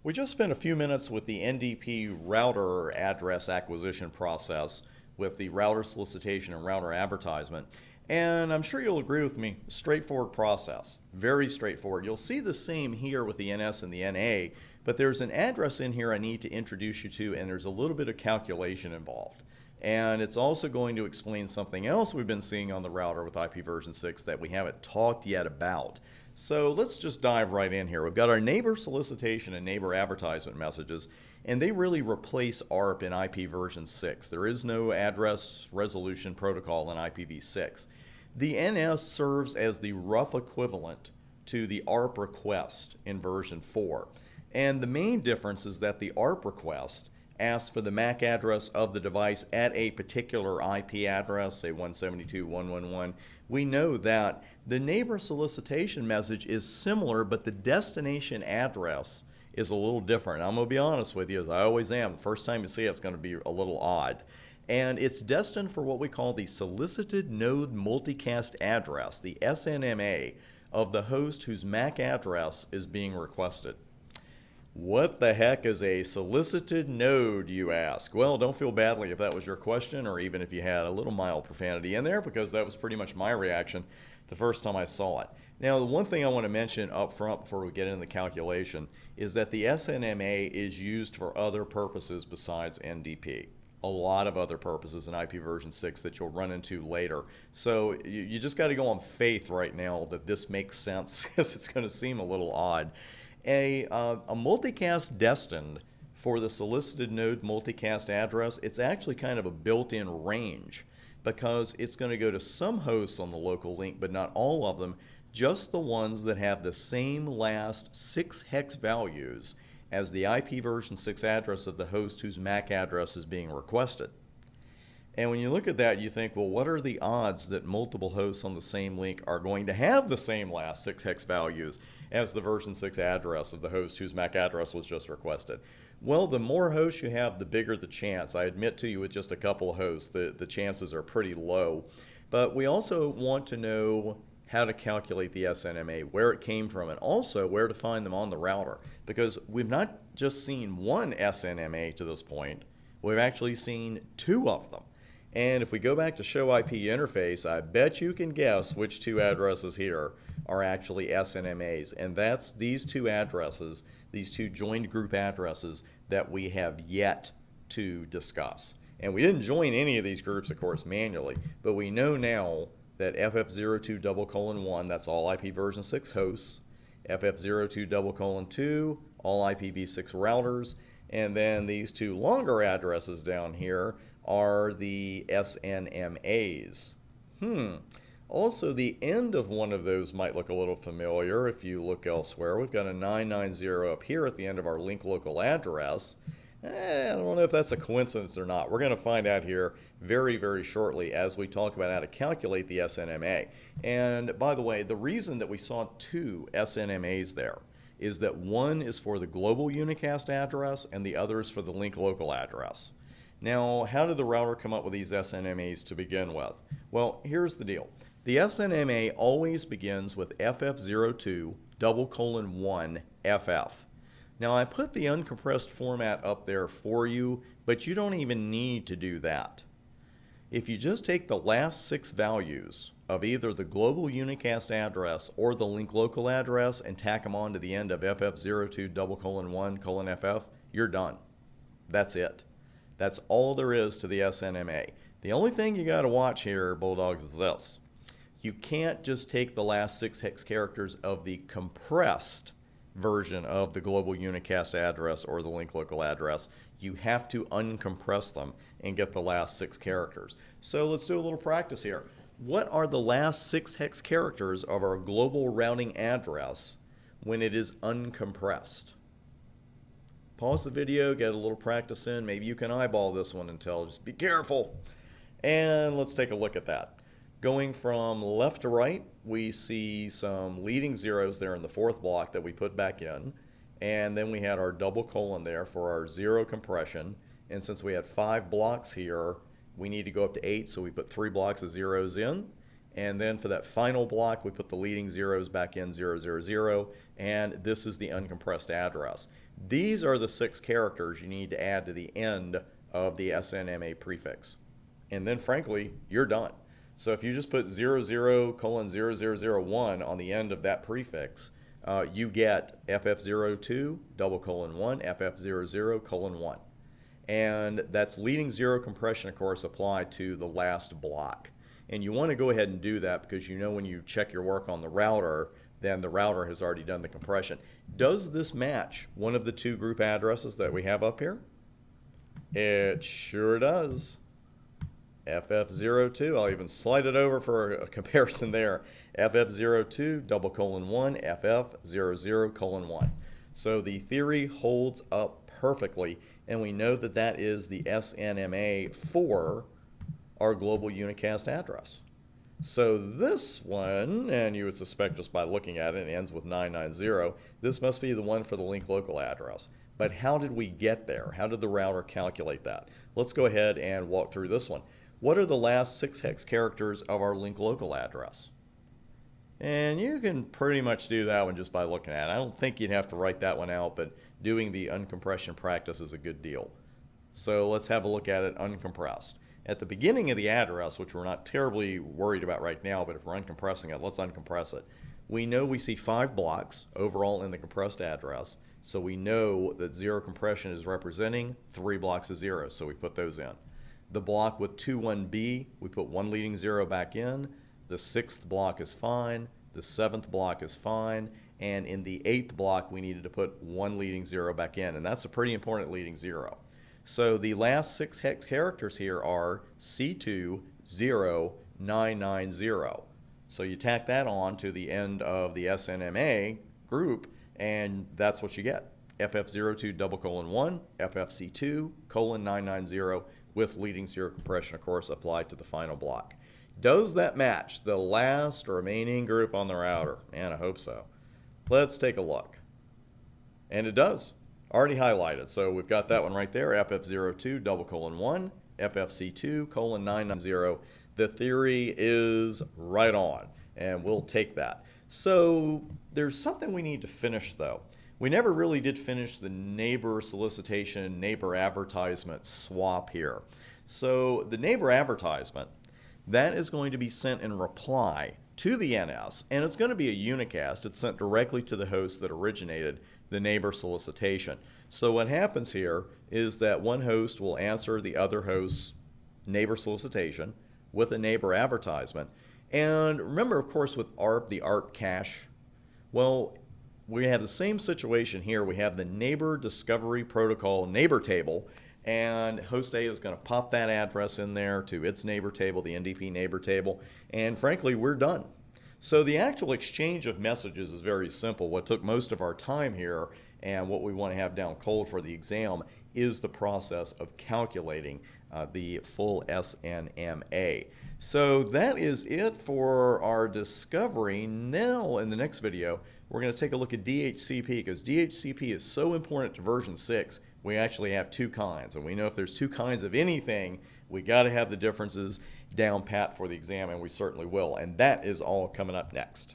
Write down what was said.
We just spent a few minutes with the NDP router address acquisition process with the router solicitation and router advertisement. And I'm sure you'll agree with me, straightforward process, very straightforward. You'll see the same here with the NS and the NA, but there's an address in here I need to introduce you to, and there's a little bit of calculation involved. And it's also going to explain something else we've been seeing on the router with IPv6 that we haven't talked yet about. So let's just dive right in here. We've got our neighbor solicitation and neighbor advertisement messages, and they really replace ARP in IPv6. There is no address resolution protocol in IPv6. The NS serves as the rough equivalent to the ARP request in version 4. And the main difference is that the ARP request asks for the MAC address of the device at a particular IP address, say 172.111. We know that the neighbor solicitation message is similar, but the destination address is a little different. I'm going to be honest with you, as I always am. The first time you see it, it's going to be a little odd. And it's destined for what we call the solicited node multicast address, the SNMA, of the host whose MAC address is being requested. What the heck is a solicited node, you ask? Well, don't feel badly if that was your question, or even if you had a little mild profanity in there, because that was pretty much my reaction the first time I saw it. Now, the one thing I want to mention up front before we get into the calculation is that the SNMA is used for other purposes besides NDP. A lot of other purposes in IPv6 that you'll run into later. So you just got to go on faith right now that this makes sense, because it's going to seem a little odd. A multicast destined for the solicited node multicast address, it's actually kind of a built-in range, because it's going to go to some hosts on the local link, but not all of them, just the ones that have the same last 6 hex values as the IPv6 address of the host whose MAC address is being requested. And when you look at that, you think, well, what are the odds that multiple hosts on the same link are going to have the same last 6 hex values as the version 6 address of the host whose MAC address was just requested? Well, the more hosts you have, the bigger the chance. I admit to you, with just a couple of hosts, the chances are pretty low. But we also want to know how to calculate the SNMA, where it came from, and also where to find them on the router. Because we've not just seen one SNMA to this point, we've actually seen 2 of them. And if we go back to show IP interface, I bet you can guess which 2 addresses here are actually SNMAs. And that's these 2 addresses, these 2 joined group addresses that we have yet to discuss. And we didn't join any of these groups, of course, manually, but we know now that FF02:1, that's all IPv6 hosts, FF02:2, all IPv6 routers, and then these 2 longer addresses down here are the SNMAs. Also, the end of one of those might look a little familiar if you look elsewhere. We've got a 990 up here at the end of our link local address. I don't know if that's a coincidence or not. We're going to find out here very, very shortly as we talk about how to calculate the SNMA. And by the way, the reason that we saw 2 SNMAs there is that one is for the global unicast address and the other is for the link local address. Now, how did the router come up with these SNMAs to begin with? Well, here's the deal. The SNMA always begins with FF02:1 FF. Now, I put the uncompressed format up there for you, but you don't even need to do that. If you just take the last 6 values of either the global unicast address or the link local address and tack them on to the end of FF02:1 FF, you're done. That's it. That's all there is to the SNMA. The only thing you got to watch here, Bulldogs, is this. You can't just take the last 6 hex characters of the compressed version of the global unicast address or the link local address. You have to uncompress them and get the last 6 characters. So let's do a little practice here. What are the last 6 hex characters of our global routing address when it is uncompressed? Pause the video, get a little practice in. Maybe you can eyeball this one and tell. Just be careful. And let's take a look at that. Going from left to right, we see some leading zeros there in the 4th block that we put back in. And then we had our double colon there for our 0 compression. And since we had 5 blocks here, we need to go up to 8, so we put 3 blocks of zeros in. And then for that final block, we put the leading zeros back in 000, and this is the uncompressed address. These are the 6 characters you need to add to the end of the SNMA prefix. And then frankly, you're done. So if you just put 00:0001 on the end of that prefix, you get FF02:1, FF00:1. And that's leading zero compression, of course, applied to the last block. And you want to go ahead and do that because you know when you check your work on the router, then the router has already done the compression. Does this match one of the 2 group addresses that we have up here? It sure does. FF02, I'll even slide it over for a comparison there. FF02:1, FF00:1. So the theory holds up perfectly, and we know that that is the SNMA for our global unicast address. So this one, and you would suspect just by looking at it, it ends with 990. This must be the one for the link local address. But how did we get there? How did the router calculate that? Let's go ahead and walk through this one. What are the last 6 hex characters of our link local address? And you can pretty much do that one just by looking at it. I don't think you'd have to write that one out, but doing the uncompression practice is a good deal. So let's have a look at it uncompressed. At the beginning of the address, which we're not terribly worried about right now, but if we're uncompressing it, let's uncompress it. We know we see 5 blocks overall in the compressed address, so we know that zero compression is representing 3 blocks of zeros, so we put those in. The block with 21B, we put 1 leading 0 back in. The 6th block is fine. The 7th block is fine. And in the 8th block, we needed to put 1 leading 0 back in, and that's a pretty important leading 0. So the last 6 hex characters here are C20990. So you tack that on to the end of the SNMA group, and that's what you get. FF02:1, FFC2:990 with leading 0 compression, of course, applied to the final block. Does that match the last remaining group on the router? And I hope so. Let's take a look. And it does. Already highlighted. So we've got that one right there, FF02:1, FFC2:990. The theory is right on, and we'll take that. So there's something we need to finish, though. We never really did finish the neighbor solicitation, neighbor advertisement swap here. So the neighbor advertisement, that is going to be sent in reply to the NS, and it's going to be a unicast. It's sent directly to the host that originated the neighbor solicitation. So what happens here is that one host will answer the other host's neighbor solicitation with a neighbor advertisement. And remember, of course, with ARP, the ARP cache, well, we have the same situation here. We have the neighbor discovery protocol neighbor table, and host A is going to pop that address in there to its neighbor table, the NDP neighbor table, and frankly, we're done. So the actual exchange of messages is very simple. What took most of our time here and what we want to have down cold for the exam is the process of calculating the full SNMA. So that is it for our discovery. Now in the next video, we're going to take a look at DHCP, because DHCP is so important to version 6. We actually have 2 kinds, and we know if there's 2 kinds of anything, we got to have the differences down pat for the exam, and we certainly will. And that is all coming up next.